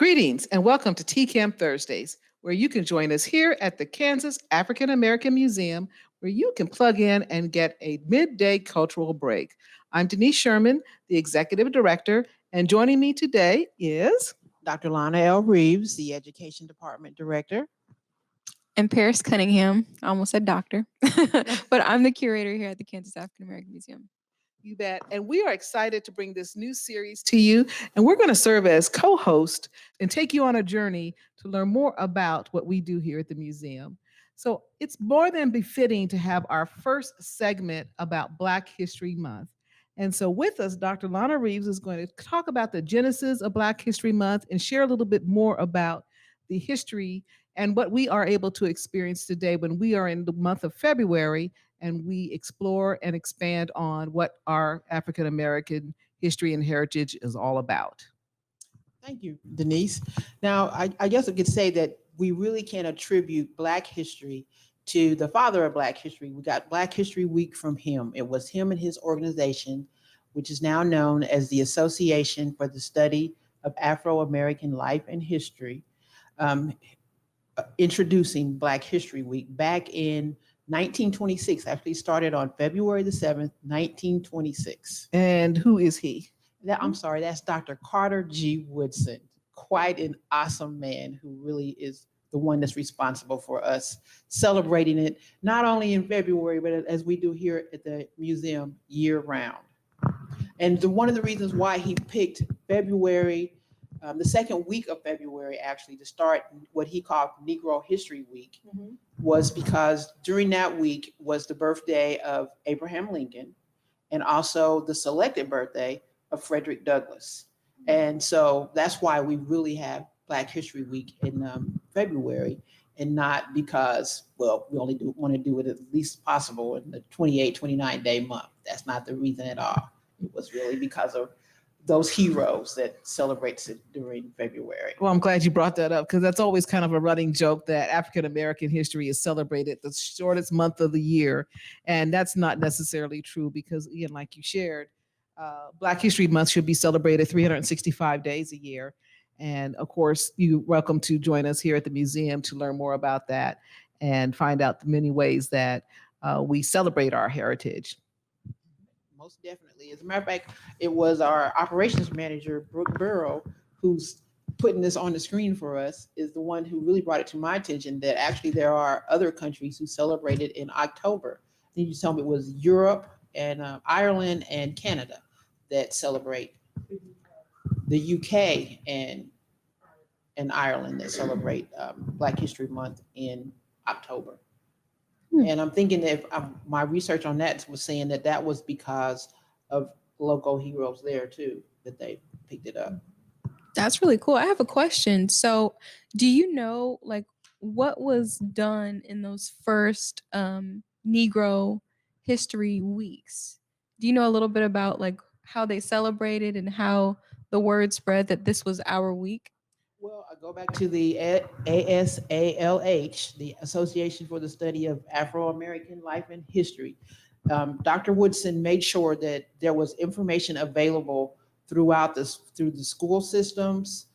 Greetings and welcome to TKAAM Thursdays, where you can join us here at the Kansas African American Museum, where you can plug in and get a midday cultural break. I'm Denise Sherman, the Executive Director, and joining me today is Dr. Lana L. Reeves, the Education Department Director. And Paris Cunningham, I almost said doctor, but I'm the curator here at the Kansas African American Museum. You bet. And we are excited to bring this new series to you. And we're going to serve as co-host and take you on a journey to learn more about what we do here at the museum. So it's more than befitting to have our first segment about Black History Month. And so with us, Dr. Lana Reeves is going to talk about the genesis of Black History Month and share a little bit more about the history and what we are able to experience today when we are in the month of February and we explore and expand on what our African American history and heritage is all about. Thank you, Denise. Now, I guess I could say that we really can attribute Black history to the father of Black history. We got Black History Week from him. It was him and his organization, which is now known as the Association for the Study of Afro-American Life and History, introducing Black History Week back in 1926. Actually started on February the 7th, 1926. And who is he? I'm sorry, that's Dr. Carter G. Woodson. Quite an awesome man who really is the one that's responsible for us celebrating it, not only in February, but as we do here at the museum year round. And one of the reasons why he picked February, the second week of February, actually, to start what he called Negro History Week, was because during that week was the birthday of Abraham Lincoln and also the selected birthday of Frederick Douglass. And so that's why we really have Black History Week in February, and not because, well, we only want to do it at least possible in the 28, 29-day month. That's not the reason at all. It was really because of those heroes that celebrates it during February. Well, I'm glad you brought that up because that's always kind of a running joke that African American history is celebrated the shortest month of the year. And that's not necessarily true because, again, like you shared, Black History Month should be celebrated 365 days a year. And of course, you're welcome to join us here at the museum to learn more about that and find out the many ways that we celebrate our heritage. Most definitely. As a matter of fact, it was our operations manager, Brooke Burrow, who's putting this on the screen for us, is the one who really brought it to my attention that actually there are other countries who celebrate it in October. I think you told me it was Europe and Ireland and Canada that celebrate. The UK and Ireland that celebrate Black History Month in October. And I'm thinking that my research on that was saying that that was because of local heroes there too, that they picked it up. That's really cool. I have a question. So do you know like what was done in those first Negro history weeks? Do you know a little bit about like how they celebrated and how the word spread that this was our week? Well, I go back to the ASALH, the Association for the Study of Afro-American Life and History. Dr. Woodson made sure that there was information available through the school systems,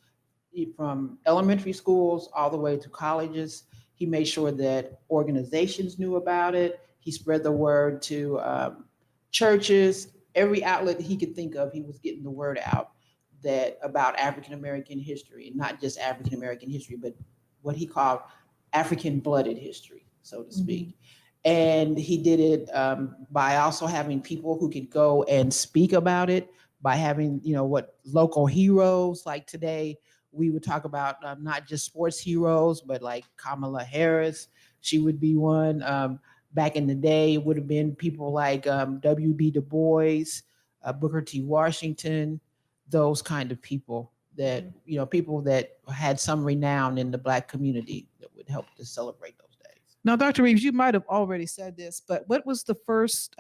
from elementary schools all the way to colleges. He made sure that organizations knew about it. He spread the word to churches, every outlet that he could think of, he was getting the word out that about African American history, not just African American history, but what he called African blooded history, so to speak. And he did it by also having people who could go and speak about it, by having, what local heroes, like today, we would talk about not just sports heroes, but like Kamala Harris, she would be one. Back in the day, it would have been people like W.B. Du Bois, Booker T. Washington, those kind of people that, people that had some renown in the Black community that would help to celebrate those days. Now, Dr. Reeves, you might have already said this, but what was the first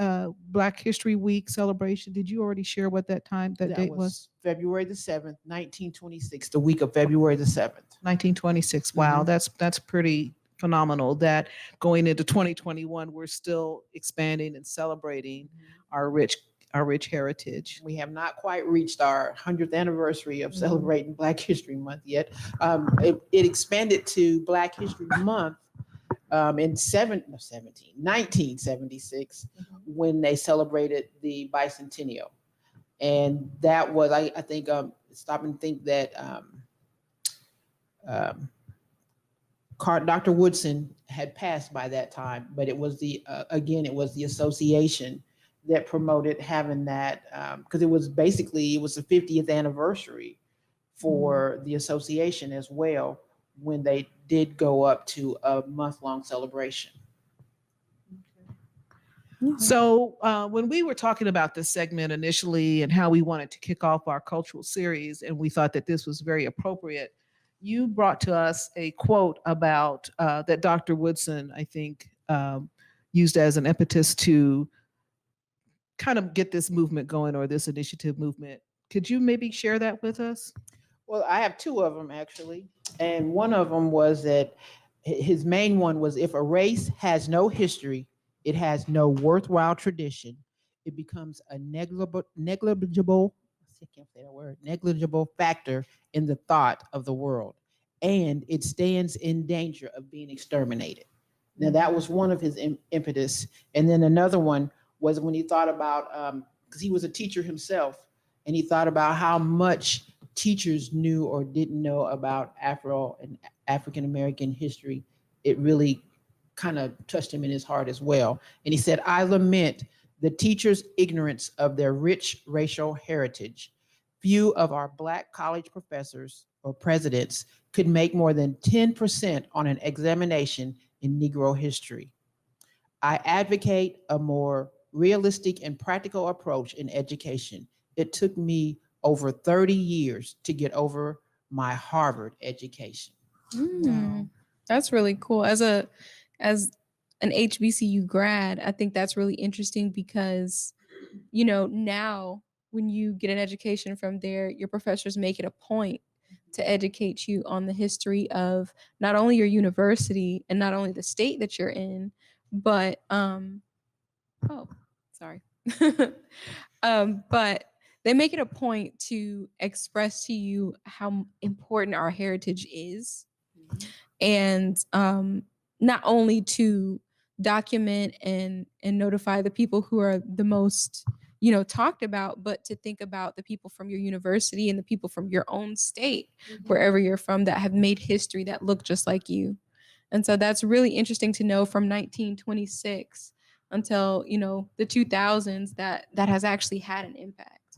Black History Week celebration? Did you already share what that date was? February the 7th, 1926, the week of February the 7th. 1926. Wow, that's pretty phenomenal that going into 2021, we're still expanding and celebrating our rich heritage. We have not quite reached our 100th anniversary of celebrating Black History Month yet. It expanded to Black History Month in 1976 when they celebrated the bicentennial. And that was, I think, stop and think that um, Dr. Woodson had passed by that time, but it was again, it was the association that promoted having that, because it was the 50th anniversary for the association as well, when they did go up to a month-long celebration. So when we were talking about this segment initially and how we wanted to kick off our cultural series, and we thought that this was very appropriate, you brought to us a quote about that Dr. Woodson, I think, used as an impetus to kind of get this movement going, or this initiative movement. Could you maybe share that with us? Well, I have two of them actually. And one of them was that his main one was, if a race has no history, it has no worthwhile tradition. It becomes a negligible, I can't say that word, negligible factor in the thought of the world. And it stands in danger of being exterminated. Now, that was one of his impetus. And then another one was when he thought about, because he was a teacher himself, and he thought about how much teachers knew or didn't know about Afro and African American history. It really kind of touched him in his heart as well. And he said, I lament the teachers' ignorance of their rich racial heritage. Few of our Black college professors or presidents could make more than 10% on an examination in Negro history. I advocate a more realistic and practical approach in education. It took me over 30 years to get over my Harvard education. Wow. That's really cool. As an HBCU grad, I think that's really interesting because, now when you get an education from there, your professors make it a point to educate you on the history of not only your university and not only the state that you're in, but oh, sorry. But they make it a point to express to you how important our heritage is, and not only to document and notify the people who are the most talked about, but to think about the people from your university and the people from your own state, wherever you're from, that have made history that look just like you. And so that's really interesting to know, from 1926 until the 2000s, that has actually had an impact.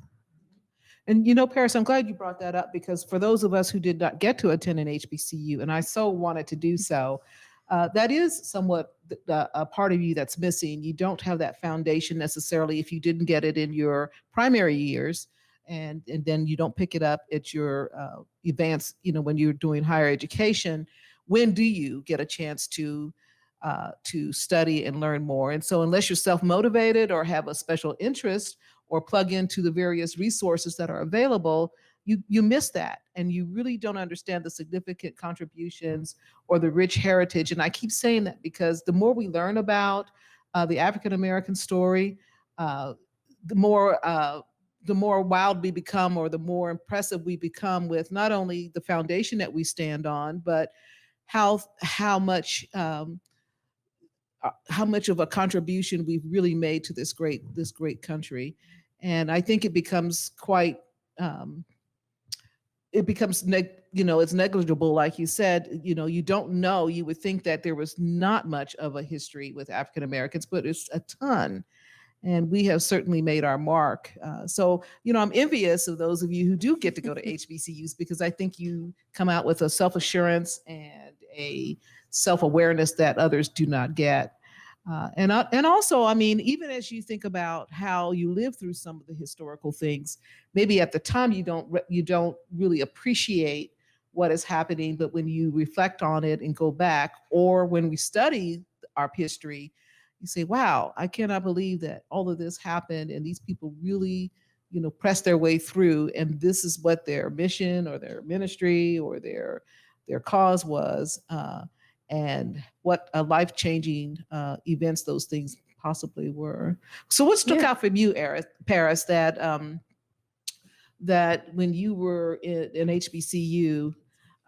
And Paris, I'm glad you brought that up, because for those of us who did not get to attend an HBCU, and I so wanted to do so, that is somewhat a part of you that's missing. You don't have that foundation necessarily if you didn't get it in your primary years, and then you don't pick it up at your advanced, when you're doing higher education. When do you get a chance to study and learn more? And so unless you're self-motivated or have a special interest or plug into the various resources that are available, you miss that, and you really don't understand the significant contributions or the rich heritage. And I keep saying that because the more we learn about the African American story, the more wild we become, or the more impressive we become with not only the foundation that we stand on, but how much of a contribution we've really made to this great country. And I think it becomes quite it's negligible, like you said. You don't know. You would think that there was not much of a history with African Americans, but it's a ton. And we have certainly made our mark. So, I'm envious of those of you who do get to go to HBCUs, because I think you come out with a self-assurance and a self-awareness that others do not get. And also, I mean, even as you think about how you live through some of the historical things, maybe at the time you don't really appreciate what is happening, but when you reflect on it and go back, or when we study our history, you say, wow, I cannot believe that all of this happened, and these people really, pressed their way through, and this is what their mission or their ministry or their cause was, and what a life-changing events those things possibly were. So what stuck Yeah. out from you, Paris, that when you were in HBCU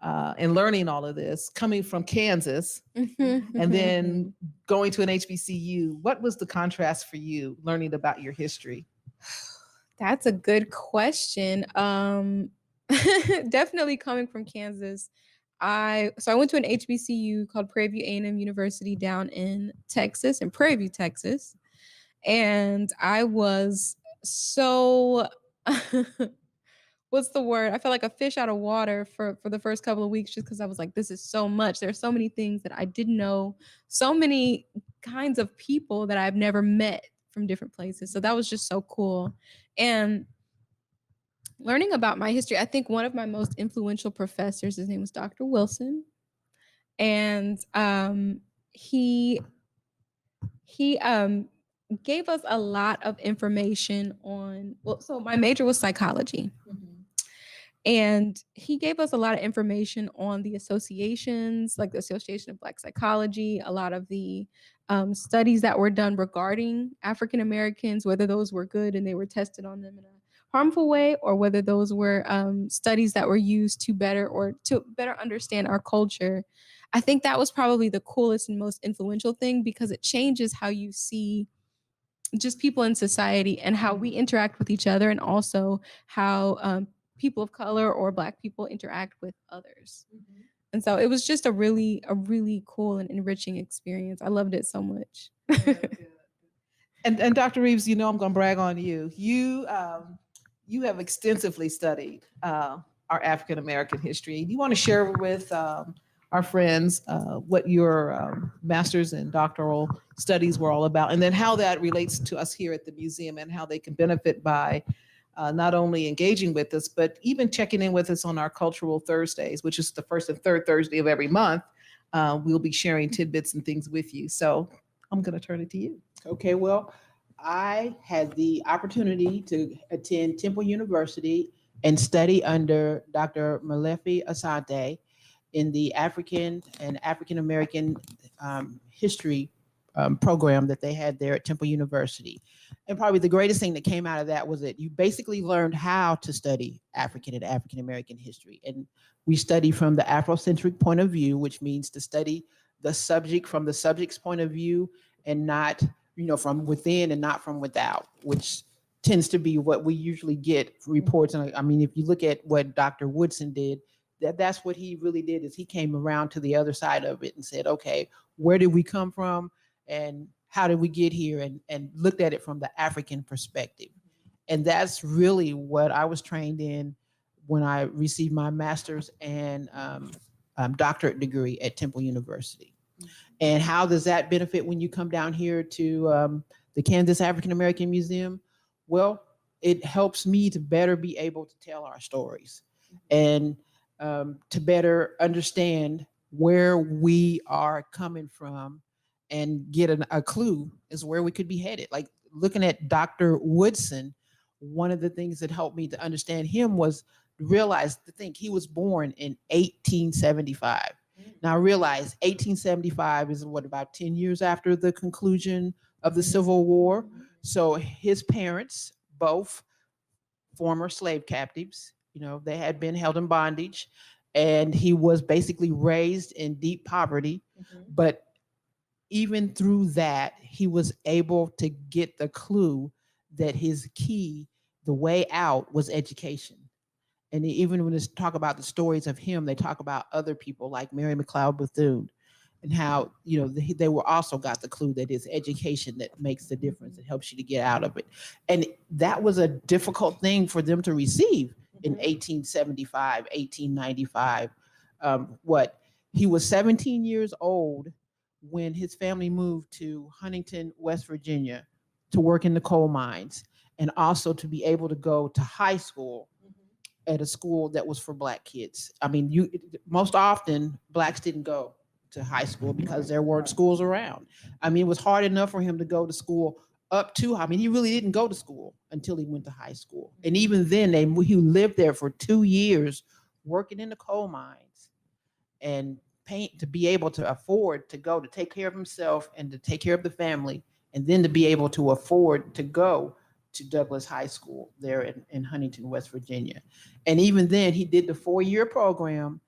and learning all of this, coming from Kansas and then going to an HBCU, what was the contrast for you learning about your history? That's a good question. Definitely coming from Kansas. I went to an HBCU called Prairie View A&M University down in Texas, in Prairie View, Texas. And I was so what's the word? I felt like a fish out of water for the first couple of weeks just because I was like, this is so much. There are so many things that I didn't know, so many kinds of people that I've never met from different places. So that was just so cool. And learning about my history, I think one of my most influential professors, his name was Dr. Wilson. And he he gave us a lot of information on, well, so my major was psychology. And he gave us a lot of information on the associations, like the Association of Black Psychology, a lot of the studies that were done regarding African Americans, whether those were good and they were tested on them in a harmful way, or whether those were studies that were used to better understand our culture. I think that was probably the coolest and most influential thing because it changes how you see just people in society and how we interact with each other, and also how people of color or Black people interact with others. And so it was just a really cool and enriching experience. I loved it so much. And Dr. Reeves, you know I'm going to brag on you. You have extensively studied our African American history. Do you want to share with our friends what your master's and doctoral studies were all about, and then how that relates to us here at the museum and how they can benefit by not only engaging with us, but even checking in with us on our Cultural Thursdays, which is the first and third Thursday of every month. We'll be sharing tidbits and things with you. So I'm going to turn it to you. Okay, well, I had the opportunity to attend Temple University and study under Dr. Malefi Asante in the African and African American history program that they had there at Temple University. And probably the greatest thing that came out of that was that you basically learned how to study African and African American history. And we study from the Afrocentric point of view, which means to study the subject from the subject's point of view and not, from within and not from without, which tends to be what we usually get reports. And I mean, if you look at what Dr. Woodson did, that's what he really did, is he came around to the other side of it and said, okay, where did we come from and how did we get here, and looked at it from the African perspective. And that's really what I was trained in when I received my master's and doctorate degree at Temple University. And how does that benefit when you come down here to the Kansas African American Museum? Well, it helps me to better be able to tell our stories and to better understand where we are coming from and get a clue as where we could be headed. Like looking at Dr. Woodson, one of the things that helped me to understand him was realize to think he was born in 1875. Now realize 1875 is what, about 10 years after the conclusion of the Civil War. So his parents, both former slave captives, they had been held in bondage, and he was basically raised in deep poverty. But even through that, he was able to get the clue that his key, the way out, was education. And even when they talk about the stories of him, they talk about other people like Mary McLeod Bethune, and how they were also got the clue that it's education that makes the difference. It helps you to get out of it. And that was a difficult thing for them to receive in 1875, 1895. He was 17 years old when his family moved to Huntington, West Virginia, to work in the coal mines, and also to be able to go to high school at a school that was for Black kids. I mean, most often Blacks didn't go to high school because there weren't schools around. I mean, it was hard enough for him to go to school he really didn't go to school until he went to high school. And even then, he lived there for 2 years working in the coal mines and to be able to afford to go to take care of himself and to take care of the family and then to be able to afford to go to Douglas High School there in Huntington, West Virginia. And even then, he did the 4-year program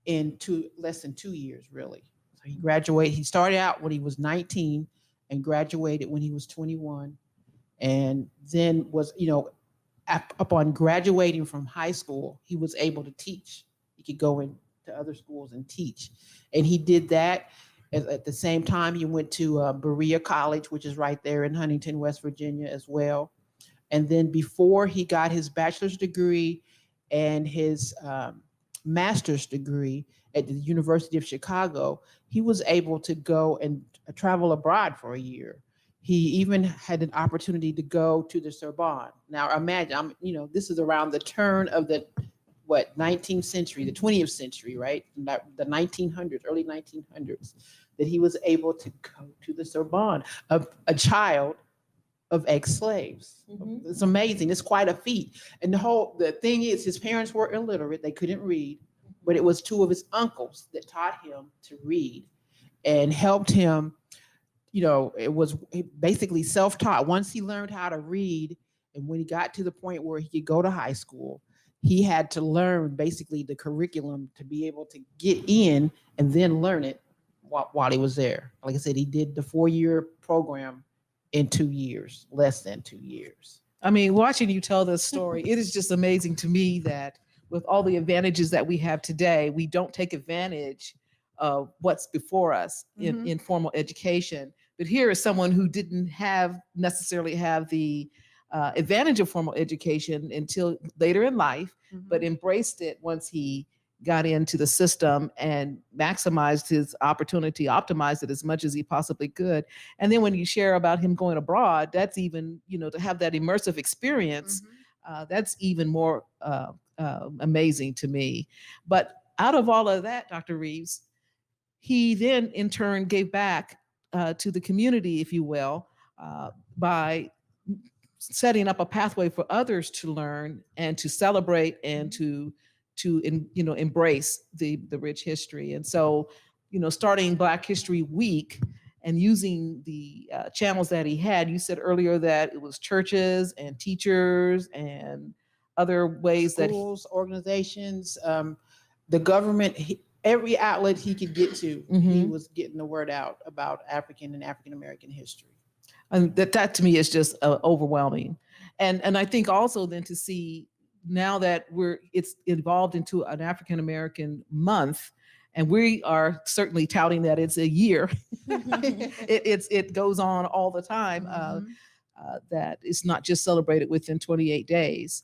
in less than 2 years, really. So he graduated. He started out when he was 19 and graduated when he was 21, and then was, upon graduating from high school, he was able to teach. He could go into other schools and teach, and he did that. At the same time, he went to Berea College, which is right there in Huntington, West Virginia, as well. And then before he got his bachelor's degree and his master's degree at the University of Chicago, he was able to go and travel abroad for a year. He even had an opportunity to go to the Sorbonne. Now imagine, this is around the turn of the 19th century, the 20th century, right? The 1900s, early 1900s, that he was able to go to the Sorbonne, a child of ex-slaves. Mm-hmm. It's amazing. It's quite a feat. And the thing is, his parents were illiterate. They couldn't read, but it was two of his uncles that taught him to read and helped him. It was basically self-taught. Once he learned how to read, and when he got to the point where he could go to high school, he had to learn basically the curriculum to be able to get in and then learn it while he was there. Like I said, he did the 4-year program in 2 years, less than 2 years. I mean, watching you tell this story, it is just amazing to me that with all the advantages that we have today, we don't take advantage of what's before us in formal education. But here is someone who didn't necessarily have the advantage of formal education until later in life, but embraced it once he got into the system and maximized his opportunity, optimized it as much as he possibly could. And then when you share about him going abroad, that's even, to have that immersive experience, that's even more amazing to me. But out of all of that, Dr. Reeves, he then in turn gave back to the community, if you will, by setting up a pathway for others to learn and to celebrate and to embrace the rich history. And so, starting Black History Week and using the channels that he had, you said earlier that it was churches and teachers and other ways schools, organizations, the government, every outlet he could get to, he was getting the word out about African and African American history. And that to me is just overwhelming. And I think also then to see now that it's evolved into an African American month, and we are certainly touting that it's a year. it goes on all the time. That it's not just celebrated within 28 days.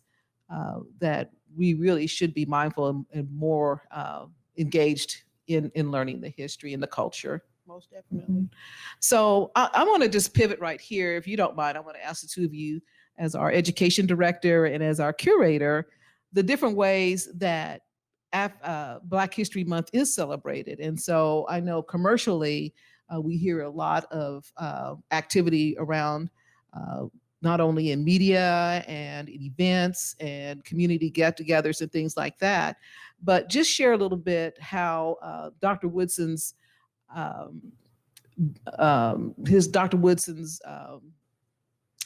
That we really should be mindful and more engaged in learning the history and the culture. Most definitely. So I want to just pivot right here, if you don't mind. I want to ask the two of you, as our education director and as our curator, the different ways that Black History Month is celebrated. And so I know commercially, we hear a lot of activity around not only in media and in events and community get-togethers and things like that, but just share a little bit how Dr. Woodson's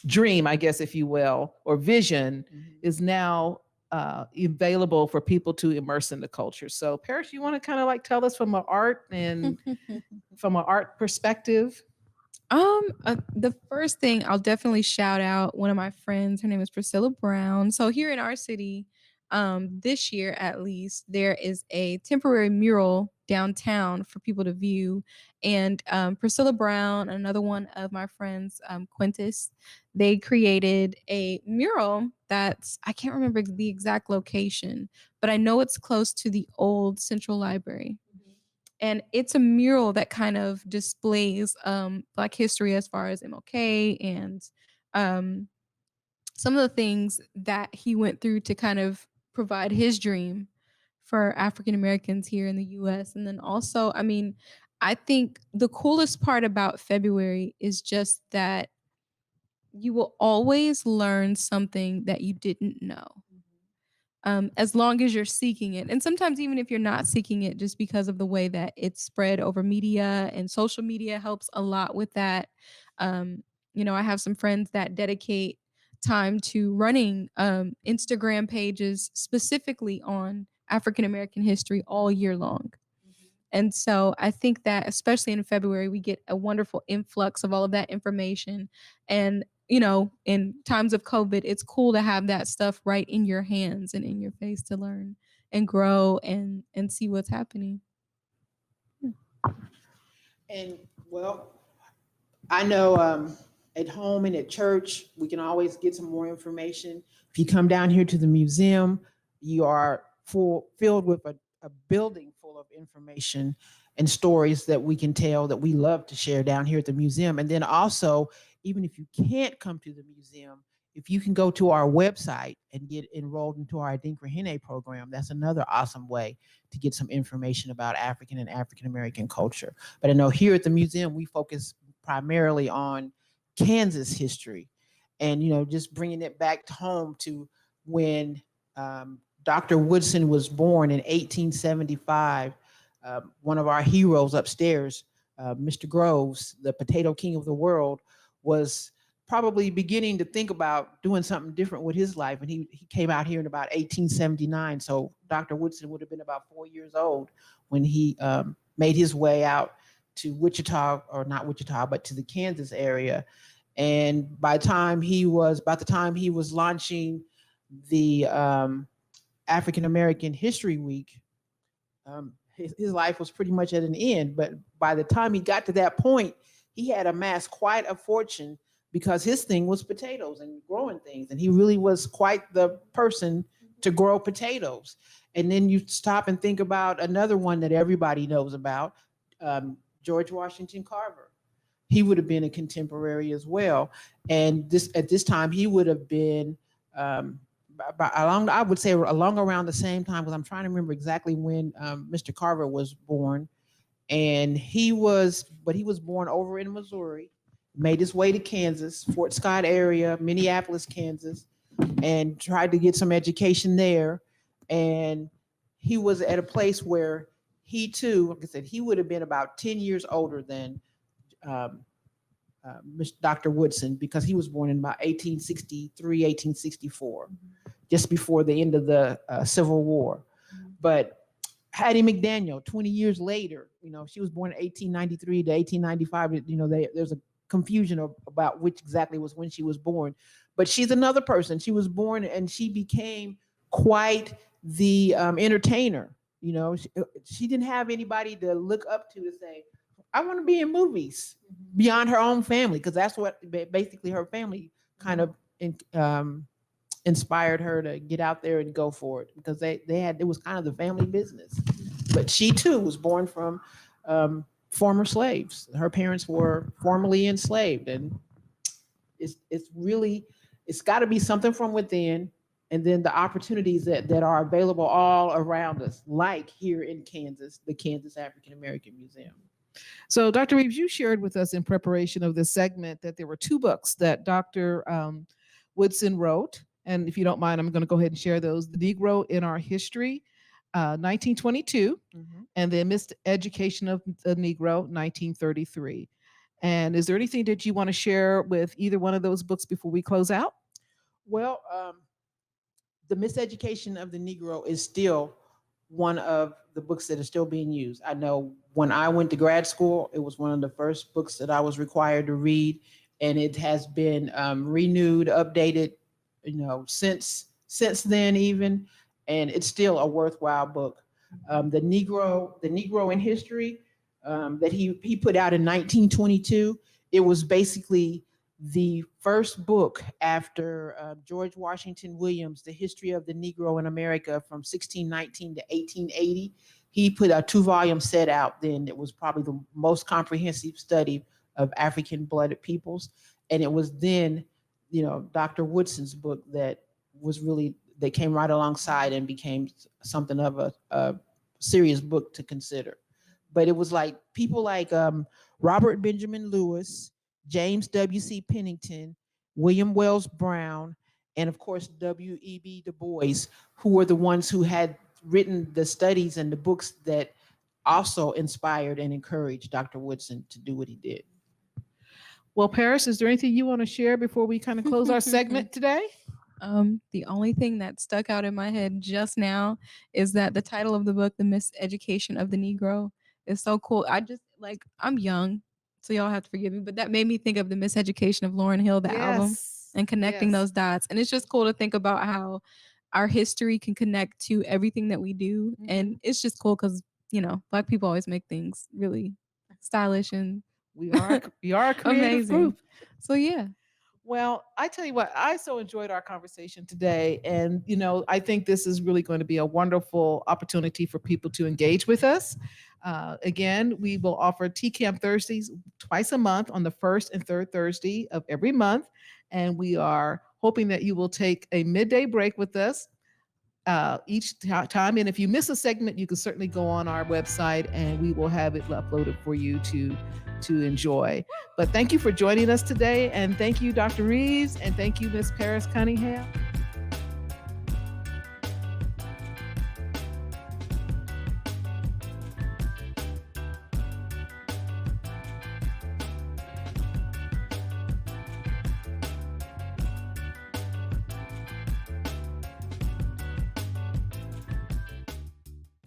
dream, I guess, if you will, or vision is now available for people to immerse in the culture. So Parrish, you want to kind of like tell us from an art and from an art perspective? The first thing I'll definitely shout out one of my friends. Her name is Priscilla Brown. So here in our city, this year at least, there is a temporary mural downtown for people to view. And Priscilla Brown, another one of my friends, Quintus, they created a mural that's, I can't remember the exact location, but I know it's close to the old Central Library. And it's a mural that kind of displays Black history as far as MLK and some of the things that he went through to kind of provide his dream for African Americans here in the US. And then also, I mean, I think the coolest part about February is just that you will always learn something that you didn't know. As long as you're seeking it. And sometimes even if you're not seeking it, just because of the way that it's spread over media, and social media helps a lot with that. I have some friends that dedicate time to running Instagram pages specifically on African American history all year long. And so I think that especially in February, we get a wonderful influx of all of that information. And, in times of COVID, it's cool to have that stuff right in your hands and in your face to learn and grow and see what's happening. And well, I know at home and at church, we can always get some more information. If you come down here to the museum, you are filled with a building full of information and stories that we can tell that we love to share down here at the museum. And then also, even if you can't come to the museum, if you can go to our website and get enrolled into our Adinkra Hene program, that's another awesome way to get some information about African and African American culture. But I know here at the museum, we focus primarily on Kansas history, and just bringing it back home to when Dr. Woodson was born in 1875. One of our heroes upstairs, Mr. Groves, the potato king of the world, was probably beginning to think about doing something different with his life, and he came out here in about 1879. So Dr. Woodson would have been about 4 years old when he made his way out to Wichita, or not Wichita, but to the Kansas area. And by the time he was launching the African American History Week, his life was pretty much at an end. But by the time he got to that point, he had amassed quite a fortune because his thing was potatoes and growing things. And he really was quite the person to grow potatoes. And then you stop and think about another one that everybody knows about, George Washington Carver. He would have been a contemporary as well. And at this time, he would have been I would say along around the same time, because I'm trying to remember exactly when Mr. Carver was born. And he was born over in Missouri, made his way to Kansas, Fort Scott area, Minneapolis, Kansas, and tried to get some education there. And he was at a place where he too, like I said, he would have been about 10 years older than um, Dr. Woodson, because he was born in about 1863, 1864, just before the end of the Civil War. But Hattie McDaniel, 20 years later, she was born in 1893 to 1895. There's a confusion about which exactly was when she was born. But she's another person. She was born and she became quite the entertainer. She didn't have anybody to look up to say, I want to be in movies beyond her own family, because that's what basically her family kind of inspired her to get out there and go for it, because it was kind of the family business. But she too was born from former slaves. Her parents were formerly enslaved, and it's got to be something from within, and then the opportunities that are available all around us, like here in Kansas, the Kansas African American Museum. So, Dr. Reeves, you shared with us in preparation of this segment that there were two books that Dr. Woodson wrote. And if you don't mind, I'm going to go ahead and share those. The Negro in Our History, 1922, and the Miseducation of the Negro, 1933. And is there anything that you want to share with either one of those books before we close out? Well, The Miseducation of the Negro is still one of the books that is still being used. I know when I went to grad school, it was one of the first books that I was required to read, and it has been renewed, updated, since then even, and it's still a worthwhile book. The Negro in History, that he put out in 1922. It was basically the first book after George Washington Williams, The History of the Negro in America from 1619 to 1880. He put a 2-volume set out then that was probably the most comprehensive study of African-blooded peoples. And it was then, Dr. Woodson's book that came right alongside and became something of a serious book to consider. But it was like people like Robert Benjamin Lewis, James W.C. Pennington, William Wells Brown, and of course, W.E.B. Du Bois, who were the ones who had written the studies and the books that also inspired and encouraged Dr. Woodson to do what he did. Well, Paris, is there anything you want to share before we kind of close our segment today? The only thing that stuck out in my head just now is that the title of the book, The Miseducation of the Negro, is so cool. I just like I'm young, so y'all have to forgive me, but that made me think of The Miseducation of Lauryn Hill, the album, Yes. and connecting Yes. those dots. And it's just cool to think about how our history can connect to everything that we do. And it's just cool because, Black people always make things really stylish and We are a creative amazing. group. So yeah. Well, I tell you what, I so enjoyed our conversation today. And, I think this is really going to be a wonderful opportunity for people to engage with us. Again, we will offer TKAAM Thursdays twice a month on the first and third Thursday of every month. And we are hoping that you will take a midday break with us each time. And if you miss a segment, you can certainly go on our website and we will have it uploaded for you to enjoy. But thank you for joining us today. And thank you, Dr. Reeves. And thank you, Miss Paris Cunningham.